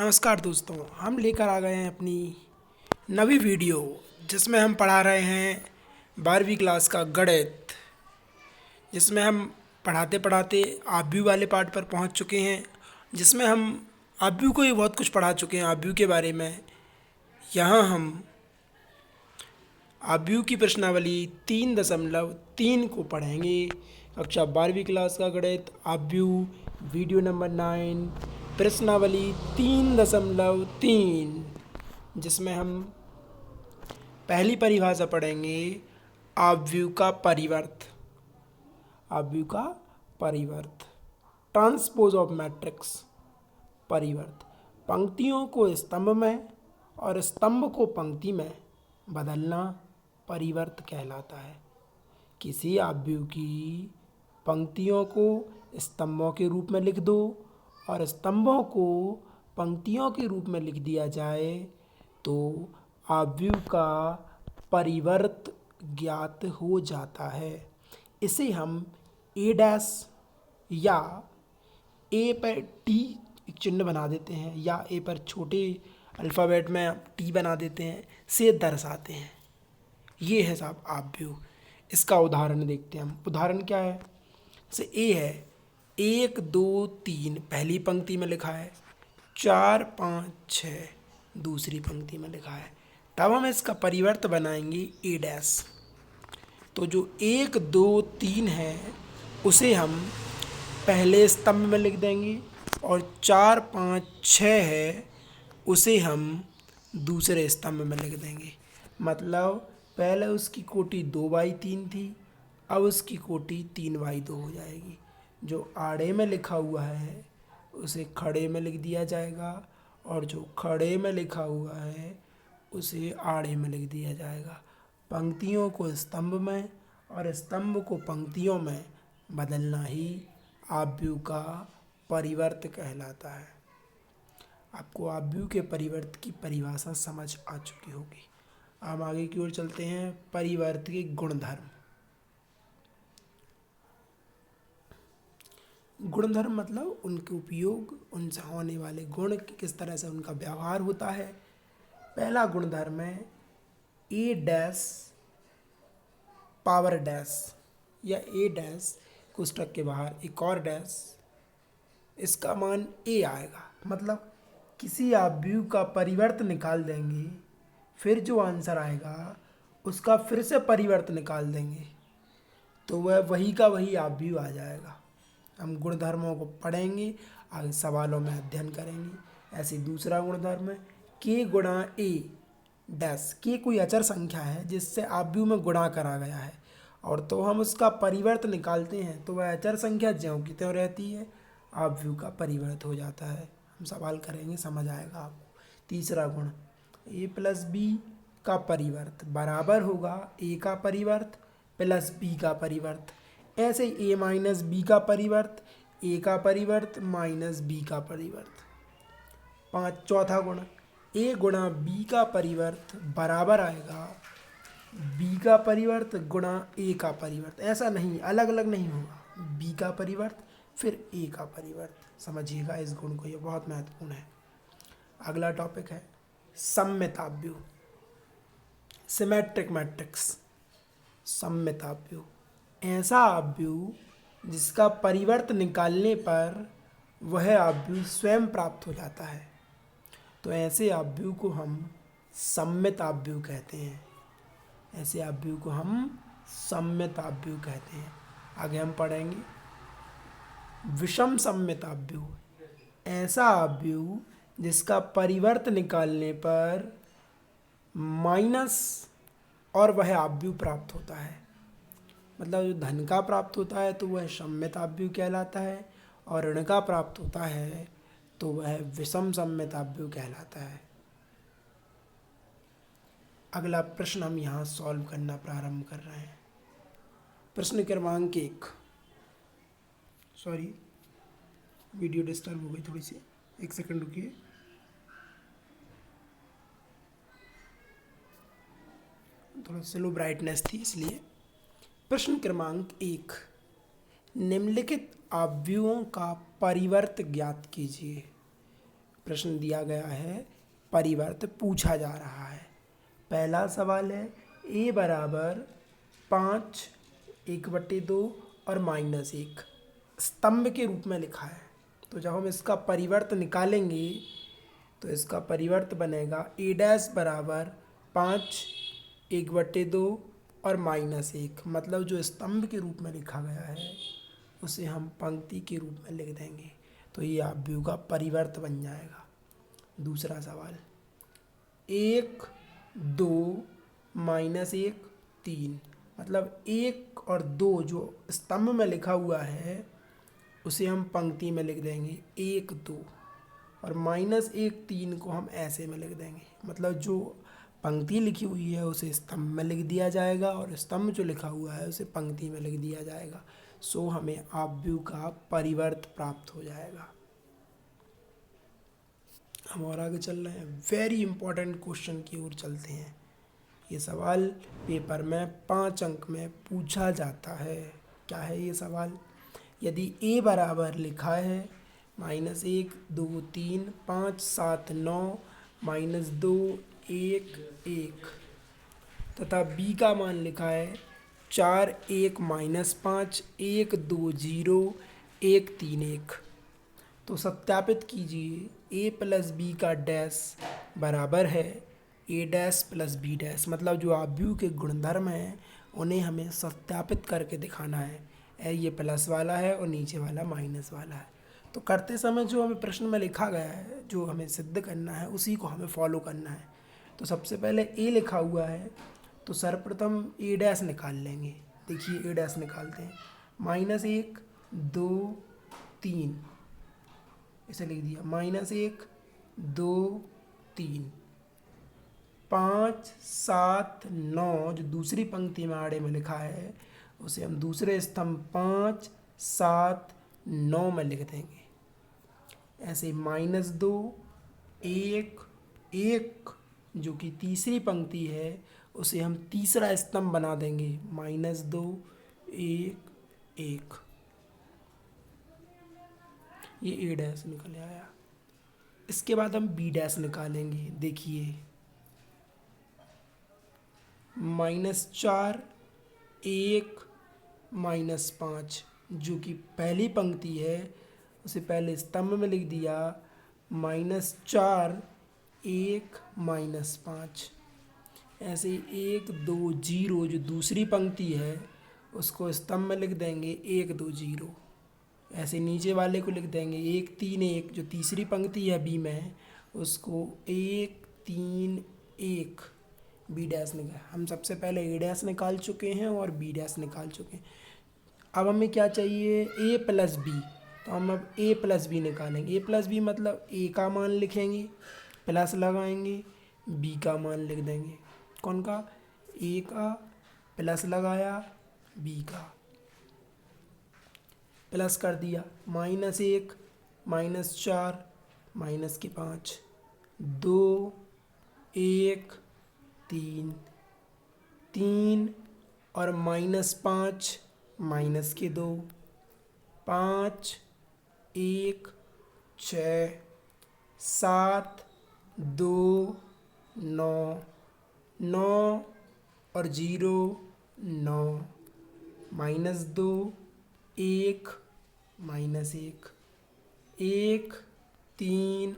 नमस्कार दोस्तों, हम लेकर आ गए हैं अपनी नवी वीडियो जिसमें हम पढ़ा रहे हैं 12वीं क्लास का गणित। जिसमें हम पढ़ाते पढ़ाते आव्यूह वाले पार्ट पर पहुंच चुके हैं, जिसमें हम आव्यूह को ही बहुत कुछ पढ़ा चुके हैं आव्यूह के बारे में। यहाँ हम आव्यूह की प्रश्नावली 3.3 को पढ़ेंगे। कक्षा 12वीं क्लास का गणित आव्यूह वीडियो नंबर 9 प्रश्नावली 3.3, जिसमें हम पहली परिभाषा पढ़ेंगे आव्यूह का परिवर्त। आव्यूह का परिवर्त, ट्रांसपोज ऑफ मैट्रिक्स। परिवर्त, पंक्तियों को स्तंभ में और स्तंभ को पंक्ति में बदलना परिवर्त कहलाता है। किसी आव्यूह की पंक्तियों को स्तंभों के रूप में लिख दो और स्तंभों को पंक्तियों के रूप में लिख दिया जाए तो आव्यूह का परिवर्त ज्ञात हो जाता है। इसे हम ए डैश या ए पर टी एक चिन्ह बना देते हैं या ए पर छोटे अल्फ़ाबेट में टी बना देते हैं से दर्शाते हैं। ये है साहब आव्यूह। इसका उदाहरण देखते हैं हम। उदाहरण क्या है? जैसे ए है 1 2 3 पहली पंक्ति में लिखा है, 4 5 6 दूसरी पंक्ति में लिखा है। तब हम इसका परिवर्त बनाएंगे ए डैश। तो जो 1 2 3 है उसे हम पहले स्तंभ में लिख देंगे और 4 5 6 है उसे हम दूसरे स्तंभ में लिख देंगे। मतलब पहले उसकी कोटि 2/3 थी, अब उसकी कोटि 3/2 हो जाएगी। जो आड़े में लिखा हुआ है उसे खड़े में लिख दिया जाएगा और जो खड़े में लिखा हुआ है उसे आड़े में लिख दिया जाएगा। पंक्तियों को स्तंभ में और स्तंभ को पंक्तियों में बदलना ही आव्यूह का परिवर्त कहलाता है। आपको आव्यूह के परिवर्त की परिभाषा समझ आ चुकी होगी। हम आगे की ओर चलते हैं। परिवर्त के गुणधर्म। गुणधर्म मतलब उनके उपयोग, उनसे होने वाले गुण, किस तरह से उनका व्यवहार होता है। पहला गुणधर्म है ए डैश पावर डैश या ए डैश कोष्ठक के बाहर एक और डैश, इसका मान ए आएगा। मतलब किसी आव्यूह का परिवर्त निकाल देंगे, फिर जो आंसर आएगा उसका फिर से परिवर्त निकाल देंगे तो वह वही का वही आव्यूह आ जाएगा। हम गुणधर्मों को पढ़ेंगे, आगे सवालों में अध्ययन करेंगे। ऐसे दूसरा गुणधर्म है के गुणा ए डैश। के कोई अचर संख्या है जिससे आव्यूह में गुणा करा गया है और तो हम उसका परिवर्त निकालते हैं तो वह अचर संख्या ज्यों की त्यों रहती है, आव्यूह का परिवर्त हो जाता है। हम सवाल करेंगे, समझ आएगा आपको। तीसरा गुण ए प्लस बी का परिवर्त बराबर होगा ए का परिवर्त प्लस बी का परिवर्त। ऐसे ए माइनस बी का परिवर्त, ए का परिवर्त माइनस बी का परिवर्त। चौथा गुण ए गुणा बी का परिवर्त बराबर आएगा बी का परिवर्त गुणा ए का परिवर्त। ऐसा नहीं, अलग अलग नहीं होगा, बी का परिवर्त फिर ए का परिवर्त। समझिएगा इस गुण को, ये बहुत महत्वपूर्ण है। अगला टॉपिक है सममित आव्यूह, सिमेट्रिक मैट्रिक्स। सममित आव्यूह ऐसा आव्यूह जिसका परिवर्त निकालने पर वह आव्यूह स्वयं प्राप्त हो जाता है, तो ऐसे आव्यूह को हम सममित आव्यूह कहते हैं। ऐसे आव्यूह को हम सममित आव्यूह कहते हैं। आगे हम पढ़ेंगे विषम सममित आव्यूह। ऐसा आव्यूह जिसका परिवर्त निकालने पर माइनस और वह आव्यूह प्राप्त होता है। मतलब जो धन का प्राप्त होता है तो वह सममित आव्यूह कहलाता है और ऋण का प्राप्त होता है तो वह विषम सममित आव्यूह कहलाता है। अगला प्रश्न हम यहाँ सॉल्व करना प्रारंभ कर रहे हैं। प्रश्न क्रमांक 1। सॉरी, वीडियो डिस्टर्ब हो गई थोड़ी सी, एक सेकंड रुकिए। थोड़ा स्लो ब्राइटनेस थी इसलिए। प्रश्न क्रमांक 1, निम्नलिखित आव्यूहों का परिवर्त ज्ञात कीजिए। प्रश्न दिया गया है, परिवर्त पूछा जा रहा है। पहला सवाल है a बराबर 5 1/2 और -1 स्तंभ के रूप में लिखा है। तो जब हम इसका परिवर्त निकालेंगे तो इसका परिवर्त बनेगा a डैश बराबर 5 1/2 और -1, मतलब जो स्तंभ के रूप में लिखा गया है उसे हम पंक्ति के रूप में लिख देंगे, तो ये आव्यूह का परिवर्त बन जाएगा। दूसरा सवाल 1 2 -1 3, मतलब 1 और 2 जो स्तंभ में लिखा हुआ है उसे हम पंक्ति में लिख देंगे 1 2, और -1 3 को हम ऐसे में लिख देंगे, मतलब जो पंक्ति लिखी हुई है उसे स्तंभ में लिख दिया जाएगा और स्तंभ जो लिखा हुआ है उसे पंक्ति में लिख दिया जाएगा। सो हमें आव्यूह का परिवर्त प्राप्त हो जाएगा। हम और आगे चल रहे हैं, वेरी इंपॉर्टेंट क्वेश्चन की ओर चलते हैं। ये सवाल पेपर में 5 अंक में पूछा जाता है। क्या है ये सवाल? यदि a बराबर लिखा है -1 2 3 5 7 9 -2 1 1 तथा b का मान लिखा है 4 1 -5 1 2 0 1 3 1, तो सत्यापित कीजिए a प्लस बी का डैश बराबर है a dash plus B dash, मतलब जो आव्यूह के गुणधर्म हैं उन्हें हमें सत्यापित करके दिखाना है। ये प्लस वाला है और नीचे वाला माइनस वाला है। तो करते समय जो हमें प्रश्न में लिखा गया है, जो हमें सिद्ध करना है उसी को हमें फॉलो करना है। तो सबसे पहले a लिखा हुआ है तो सर्वप्रथम a डैश निकाल लेंगे। देखिए a डैश निकालते हैं, -1 2 3, इसे लिख दिया -1 2 3 5 7 9, जो दूसरी पंक्ति में आड़े में लिखा है उसे हम दूसरे स्तंभ 5 7 9 में लिख देंगे। ऐसे -2 1 1, जो कि तीसरी पंक्ति है उसे हम तीसरा स्तंभ बना देंगे, -2 1 1, ये a डैश निकल आया। इसके बाद हम b डैश निकालेंगे। देखिए -4 1 -5, जो कि पहली पंक्ति है उसे पहले स्तंभ में लिख दिया, -4 1 -5। ऐसे 1 2 0, जो दूसरी पंक्ति है उसको स्तंभ में लिख देंगे 1 2 0। ऐसे नीचे वाले को लिख देंगे 1 3 1, जो तीसरी पंक्ति है बी में उसको 1 3 1। बी डैश निकाल, हम सबसे पहले ए डैश निकाल चुके हैं और बी डैश निकाल चुके हैं। अब हमें क्या चाहिए? a प्लस बी, तो हम अब a प्लस बी निकालेंगे। a प्लस बी मतलब a का मान लिखेंगे, प्लस लगाएंगे, b का मान लिख देंगे। कौन का? a का, प्लस लगाया b का, प्लस कर दिया, -1 -4 -5 2 1 3 3 और -5 -2 5 1 6 7 2 9 9 और 0 9 -2 1 -1 1 3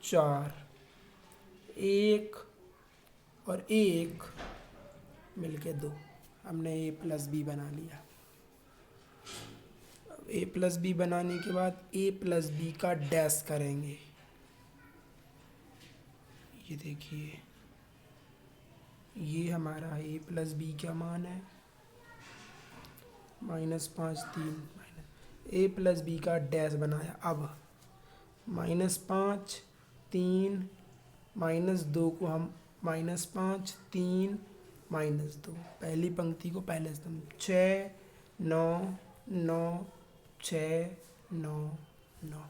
4 1 और 1 मिलके 2। हमने a प्लस बी बना लिया। अब a प्लस बी बनाने के बाद a प्लस बी का डैश करेंगे। ये देखिए, ये हमारा a प्लस बी का मान है, -5 3 a प्लस बी का डैश बनाया। अब -5 3 -2 को हम -5 3 -2, पहली पंक्ति को पहले स्तंभ 6 9 9 6 9 9,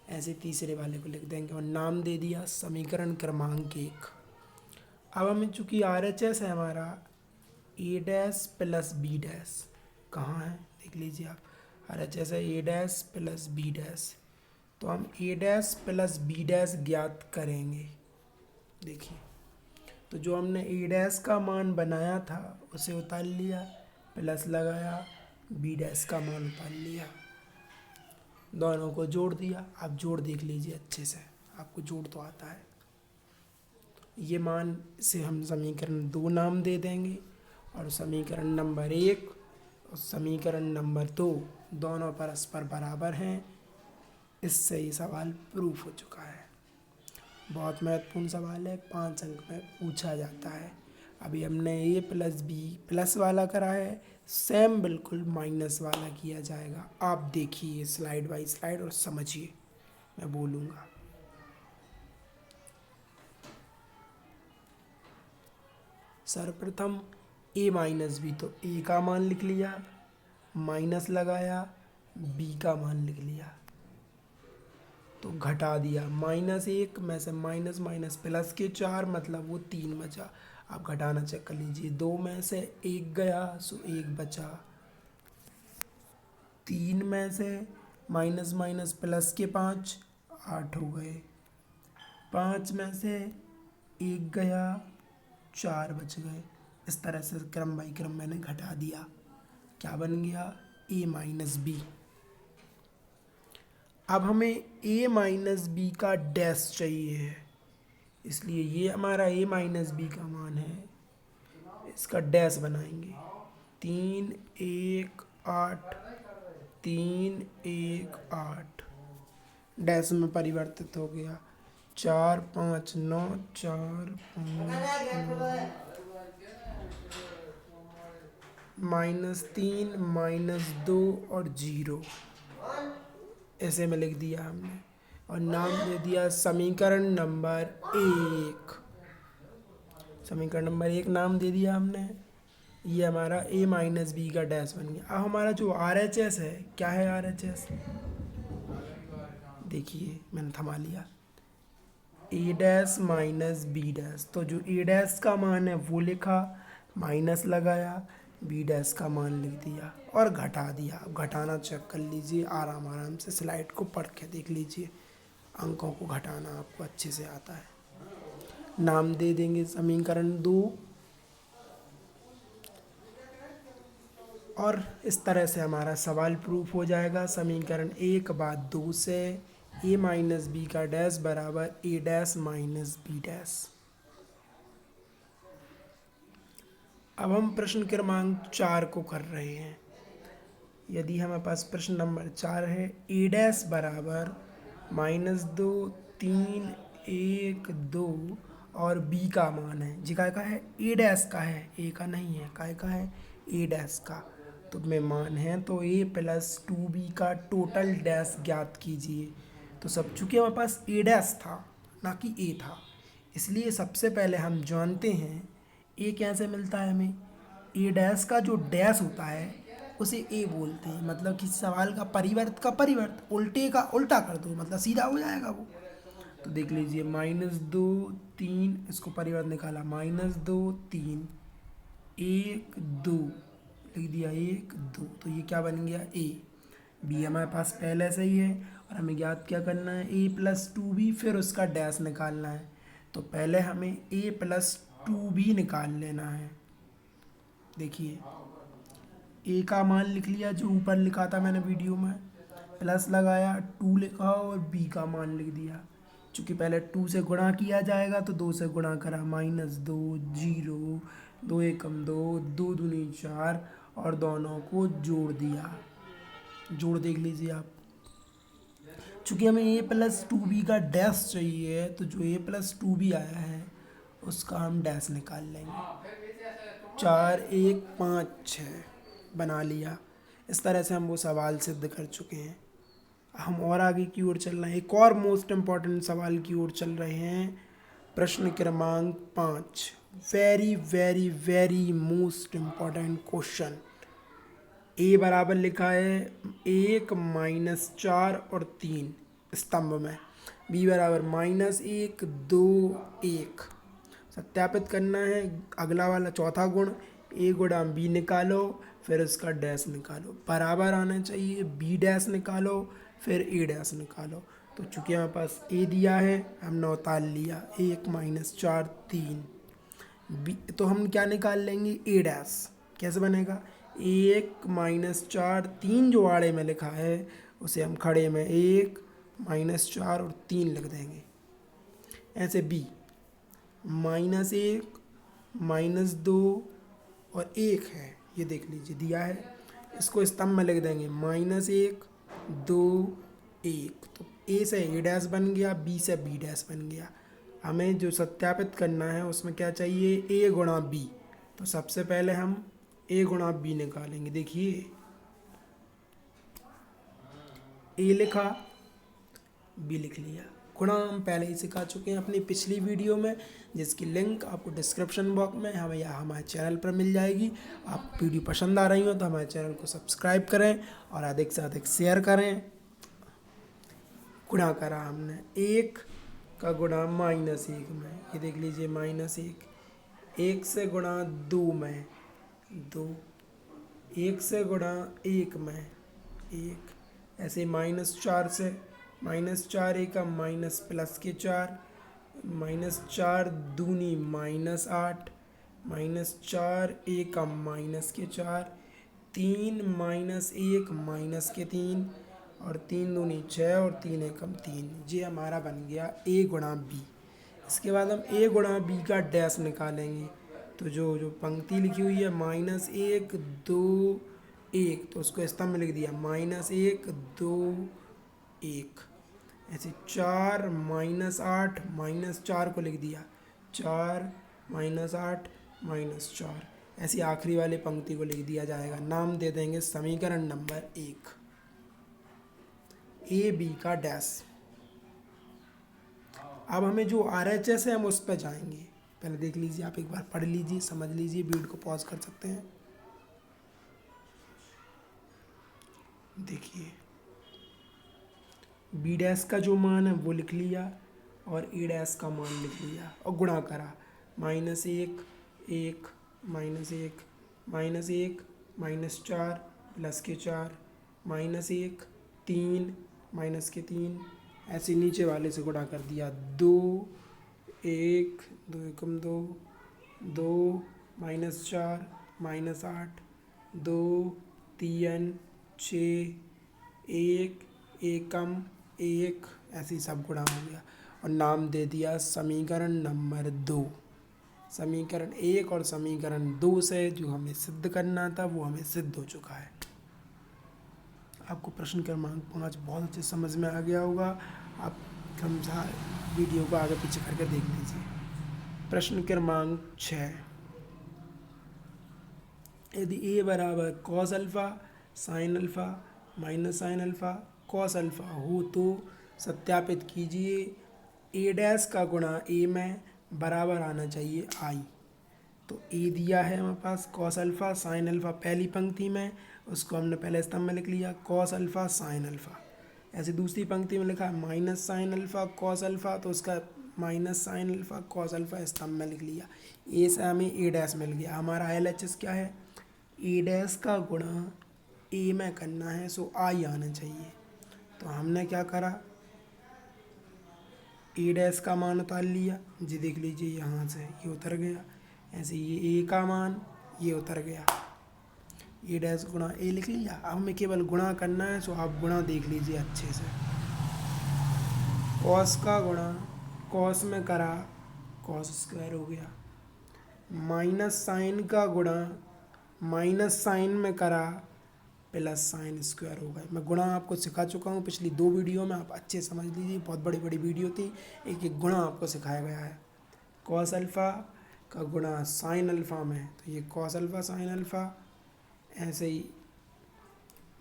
ऐसे तीसरे वाले को लिख देंगे और नाम दे दिया समीकरण क्रमांक 1। अब हमें चूँकि RHS है हमारा a dash plus B dash, कहाँ है देख लीजिए आप, RHS है a dash plus B dash, तो तो हम A dash plus B dash ज्ञात करेंगे। देखिए, तो जो हमने ए डैश का मान बनाया था उसे उतार लिया, प्लस लगाया, बी डैश का मान उतार लिया, दोनों को जोड़ दिया। आप जोड़ देख लीजिए अच्छे से, आपको जोड़ तो आता है। ये मान से हम समीकरण 2 नाम दे देंगे, और समीकरण नंबर 1 और समीकरण नंबर 2 दोनों परस्पर बराबर हैं। इससे ये सवाल प्रूफ हो चुका है। बहुत महत्वपूर्ण सवाल है, 5 अंक में पूछा जाता है। अभी हमने ए प्लस बी प्लस वाला करा है, सेम बिल्कुल माइनस वाला किया जाएगा। आप देखिए स्लाइड बाय स्लाइड और समझिए, मैं बोलूँगा। सर्वप्रथम ए माइनस बी, तो ए का मान लिख लिया, माइनस लगाया, बी का मान लिख लिया, तो घटा दिया। -1 में से माइनस माइनस प्लस के 4, मतलब वो 3 बचा। आप घटाना चेक कर लीजिए, 2 में से 1 गया सो 1 बचा। 3 में से माइनस माइनस प्लस के 5, 8 हो गए। 5 में से 1 गया, 4 बच गए। इस तरह से क्रम बाई क्रम मैंने घटा दिया। क्या बन गया? ए माइनस बी। अब हमें ए माइनस बी का डैश चाहिए, इसलिए ये हमारा ए माइनस बी का मान है, इसका डैश बनाएंगे। 3 1 8, 3 1 8, डैश में परिवर्तित हो गया। 4 5 9, 4 5 9, -3 -2 और 0, ऐसे में लिख दिया हमने, और नाम दे दिया समीकरण नंबर 1। समीकरण नंबर 1 नाम दे दिया हमने। ये हमारा ए माइनस बी का डैश बन गया। अब हमारा जो आर एच एस है, क्या है आर एच एस? देखिए मैंने थमा लिया, ए डैश माइनस बी डैश। तो जो ए डैश का मान है वो लिखा, माइनस लगाया, बी डैश का मान लिख दिया और घटा दिया। अब घटाना चेक कर लीजिए, आराम आराम से स्लाइड को पढ़ के देख लीजिए, अंकों को घटाना आपको अच्छे से आता है। नाम दे देंगे समीकरण 2, और इस तरह से हमारा सवाल प्रूफ हो जाएगा। समीकरण 1 बाद 2 से ए माइनस बी का डैश बराबर ए डैश माइनस बी डैश। अब हम प्रश्न क्रमांक 4 को कर रहे हैं। यदि हमारे पास प्रश्न नंबर 4 है, ए डैश बराबर -2 3 1 2 और बी का मान है। जी का है? ए डैश का है, ए का नहीं है। काय का है? ए डैश का। तो में मान है, तो ए प्लस 2b का टोटल डैश ज्ञात कीजिए। तो सब चूँकि हमारे पास ए डैश था ना कि ए था, इसलिए सबसे पहले हम जानते हैं ए कैसे मिलता है हमें। ए डैश का जो डैश होता है उसे ए बोलते हैं, मतलब कि सवाल का परिवर्त, उल्टे का उल्टा कर दो, मतलब सीधा हो जाएगा वो। तो देख लीजिए, -2 3, इसको परिवर्त निकाला, -2 3 1 2, लिख दिया 1 2, तो ये क्या बन गया? ए। बी हमारे पास पहले से ही है, और हमें ज्ञात क्या करना है? ए प्लस 2b, फिर उसका डैश निकालना है। तो पहले हमें ए प्लस 2b निकाल लेना है। देखिए, ए का मान लिख लिया जो ऊपर लिखा था मैंने वीडियो में, प्लस लगाया, 2 लिखा और बी का मान लिख दिया। चूँकि पहले 2 से गुणा किया जाएगा तो 2 से गुणा करा, -2 0 2 एकम 2 2 दूनी 4, और दोनों को जोड़ दिया। जोड़ देख लीजिए आप। चूँकि हमें ए प्लस 2b का डैश चाहिए, तो जो ए प्लस 2b आया है उसका हम डैश निकाल लेंगे। 4 1 5 6 बना लिया। इस तरह से हम वो सवाल सिद्ध कर चुके हैं। हम और आगे की ओर चल रहे हैं, एक और मोस्ट इम्पॉर्टेंट सवाल की ओर चल रहे हैं। प्रश्न क्रमांक 5, very very very most important question. A बराबर लिखा है 1 -4 और 3 स्तंभ में, बी बराबर -1 2 1। सत्यापित करना है अगला वाला चौथा गुण, ए गुणा बी निकालो, फिर उसका डैश निकालो, बराबर आना चाहिए, बी डैश निकालो, फिर ए डैश निकालो। तो चूँकि हमारे पास ए दिया है हमने उतार लिया, 1 माइनस 4 3। बी तो हम क्या निकाल लेंगे, ए डैश। कैसे बनेगा, 1 माइनस 4 3 जो आड़े में लिखा है उसे हम खड़े में 1 माइनस 4 और 3 लिख देंगे। ऐसे बी -1 -2 और 1 है, ये देख लीजिए दिया है, इसको स्तंभ में लिख देंगे -1 2 1। तो ए से ए डैश बन गया, बी से बी डैश बन गया। हमें जो सत्यापित करना है उसमें क्या चाहिए, ए गुणा बी। तो सबसे पहले हम ए गुणा बी निकालेंगे। देखिए ए लिखा, बी लिख लिया। गुणा हम पहले ही सिखा चुके हैं अपनी पिछली वीडियो में, जिसकी लिंक आपको डिस्क्रिप्शन बॉक्स में हमें या हमारे चैनल पर मिल जाएगी। आप वीडियो पसंद आ रही हो तो हमारे चैनल को सब्सक्राइब करें और अधिक से अधिक शेयर करें। गुणा करा हमने 1 का गुणा -1 में, ये देख लीजिए -1। 1 से गुणा 2 में 2, 1 से गुणा 1 में 1। ऐसे -4 से -4 1 माइनस प्लस के 4, -4 दूनी -8, -4 1 माइनस के 4, 3 -1 माइनस के 3 और 3 दूनी 6 और 3 एकम 3। ये हमारा बन गया ए गुणा बी। इसके बाद हम ए गुणा बी का डैश निकालेंगे। तो जो जो पंक्ति लिखी हुई है -1 2 1, तो उसको स्तंभ में लिख दिया -1 2 1। ऐसे 4 -8 -4 को लिख दिया 4 -8 -4। ऐसी आखिरी वाली पंक्ति को लिख दिया जाएगा। नाम दे देंगे समीकरण नंबर 1, ए बी का डैश। अब हमें जो RHS है हम उस पर जाएंगे। पहले देख लीजिए, आप एक बार पढ़ लीजिए, समझ लीजिए, वीडियो को पॉज कर सकते हैं। देखिए बी डैश का जो मान है वो लिख लिया और ए डैश का मान लिख लिया और गुणा करा। -1 1 -1 -1 -4 प्लस के 4 -1 3 माइनस के 3। ऐसे नीचे वाले से गुणा कर दिया 2 1 2 एकम 2 2 -4 -8 2 3 6 1 एकम 1। ऐसे ही सब गुणा हो गया और नाम दे दिया समीकरण नंबर 2। समीकरण 1 और समीकरण 2 से जो हमें सिद्ध करना था वो हमें सिद्ध हो चुका है। आपको प्रश्न क्रमांक 5 बहुत अच्छे समझ में आ गया होगा। आप समझा वीडियो को आगे पीछे करके देख लीजिए। प्रश्न क्रमांक 6, यदि ए बराबर cos alpha sine alpha minus sine alpha cos alpha हो तो सत्यापित कीजिए ए डैश का गुणा ए में बराबर आना चाहिए आई। तो ए दिया है हमारे पास कॉस अल्फ़ा साइन अल्फ़ा पहली पंक्ति में, उसको हमने पहले स्तंभ में लिख लिया कॉस अल्फ़ा साइन अल्फ़ा। ऐसे दूसरी पंक्ति में लिखा minus sine alpha cos alpha, तो उसका minus sine alpha cos alpha स्तंभ में लिख लिया। ए से हमें ए डैश मिल गया। हमारा LHS क्या है, ए डैश का गुणा ए में करना है, सो आई आना चाहिए। तो हमने क्या करा, ए डैश का मान उतार लिया, जी देख लीजिए यहाँ से ये उतर गया। ऐसे ये ए का मान ये उतर गया, ए डैश गुणा ए लिख लिया। अब हमें केवल गुणा करना है, सो आप गुणा देख लीजिए अच्छे से। कॉस का गुणा कॉस में करा कॉस स्क्वायर हो गया, माइनस साइन का गुणा माइनस साइन में करा प्लस साइन स्क्वायर हो गए। मैं गुणा आपको सिखा चुका हूँ पिछली 2 वीडियो में, आप अच्छे समझ लीजिए, बहुत बड़ी बड़ी वीडियो थी, एक एक गुणा आपको सिखाया गया है। कॉस अल्फ़ा का गुणा साइन अल्फ़ा में, तो ये कॉस अल्फ़ा साइन अल्फ़ा। ऐसे ही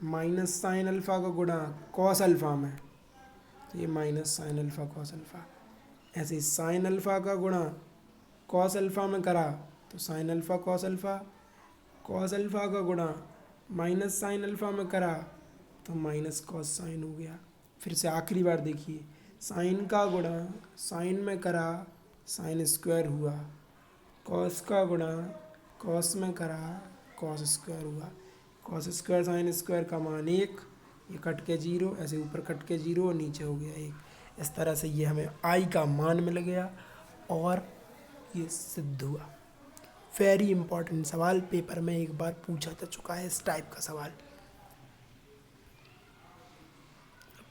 माइनस साइन अल्फ़ा का गुणा कॉस अल्फ़ा में, तो ये minus sine alpha cos alpha. ऐसे ही साइन अल्फ़ा का गुणा कॉस अल्फ़ा में करा तो sine alpha cos alpha. Cos alpha का गुणा माइनस साइन अल्फ़ा में करा तो माइनस कॉस साइन हो गया। फिर से आखिरी बार देखिए, साइन का गुणा साइन में करा साइन स्क्वायर हुआ, कॉस का गुणा कॉस में करा कॉस स्क्वायर हुआ। कॉस स्क्वायर साइन स्क्वायर का मान 1, ये कट के 0, ऐसे ऊपर कट के 0 और नीचे हो गया 1। इस तरह से ये हमें I का मान मिल गया और ये सिद्ध हुआ। वेरी इंपॉर्टेंट सवाल, पेपर में एक बार पूछा जा चुका है इस टाइप का सवाल।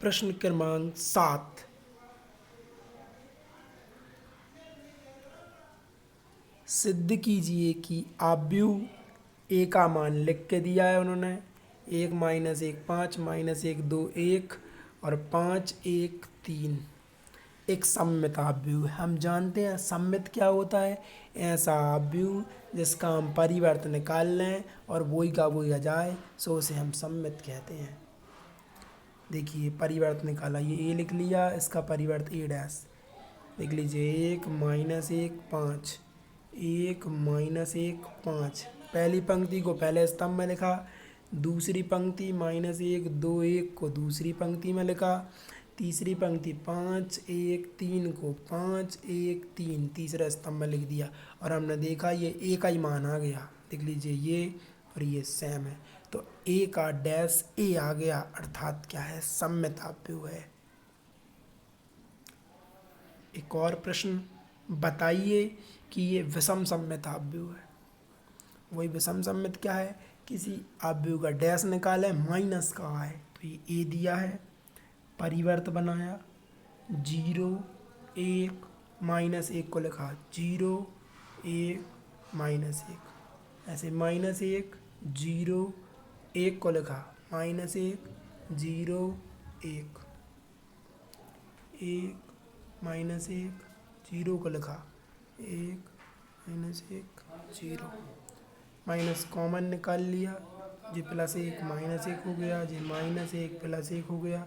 प्रश्न क्रमांक 7, सिद्ध कीजिए कि आव्यूह ए का मान लिख के दिया है उन्होंने, 1 - 1 5 - 1 2 1 और 5 1 3, एक सममित आव्यूह है। हम जानते हैं सममित क्या होता है, ऐसा आव्यूह जिसका हम परिवर्त निकाल लें और वही का वही आ जाए, सो उसे हम सममित कहते हैं। देखिए परिवर्त निकाला, ये ए लिख लिया, इसका परिवर्त ए डैश लिख लीजिए, 1 - 1 5, 1 - 1 5। पहली पंक्ति को पहले स्तंभ में लिखा, दूसरी पंक्ति -1 2 1 को दूसरी पंक्ति में लिखा, तीसरी पंक्ति 5 1 3 को 5 1 3 तीसरा स्तंभ में लिख दिया और हमने देखा ये ए का ही मान आ गया। देख लीजिए ये और ये सेम है, तो ए का डैश ए आ गया, अर्थात क्या है, सममित आव्यूह है। एक और प्रश्न, बताइए कि ये विषम सममित आव्यूह है। वही विषम सममित क्या है, किसी आव्यूह का डैश निकाले, माइनस का है, तो ये ए दिया है, परिवर्त बनाया, 0 1 -1 को लिखा, 0 1 -1, ऐसे -1 0 1 को लिखा, -1 0 1 1 -1 0 को लिखा, 1 -1 0, माइनस कॉमन निकाल लिया, जी +1 -1 हो गया, जी -1 +1 हो गया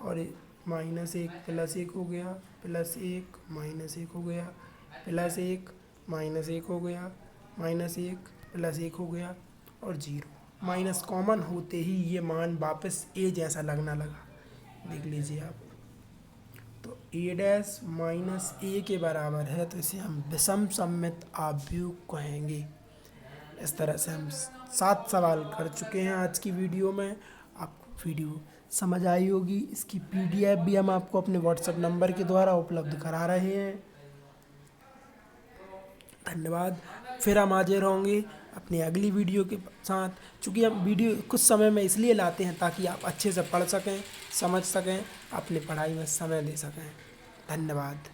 और -1 +1 हो गया, +1 -1 हो गया, +1 -1 हो गया, -1 +1 हो गया और 0। माइनस कॉमन होते ही ये मान वापस ए जैसा लगना लगा, देख लीजिए आप। तो ए डैश माइनस ए के बराबर है, तो इसे हम विषम सममित आव्यूह कहेंगे। इस तरह से हम 7 सवाल कर चुके हैं आज की वीडियो में। आपको वीडियो समझ आई होगी, इसकी PDF भी हम आपको अपने WhatsApp नंबर के द्वारा उपलब्ध करा रहे हैं। धन्यवाद। फिर हम हाजिर होंगे अपनी अगली वीडियो के साथ। चूँकि हम वीडियो कुछ समय में इसलिए लाते हैं ताकि आप अच्छे से पढ़ सकें, समझ सकें, अपनी पढ़ाई में समय दे सकें। धन्यवाद।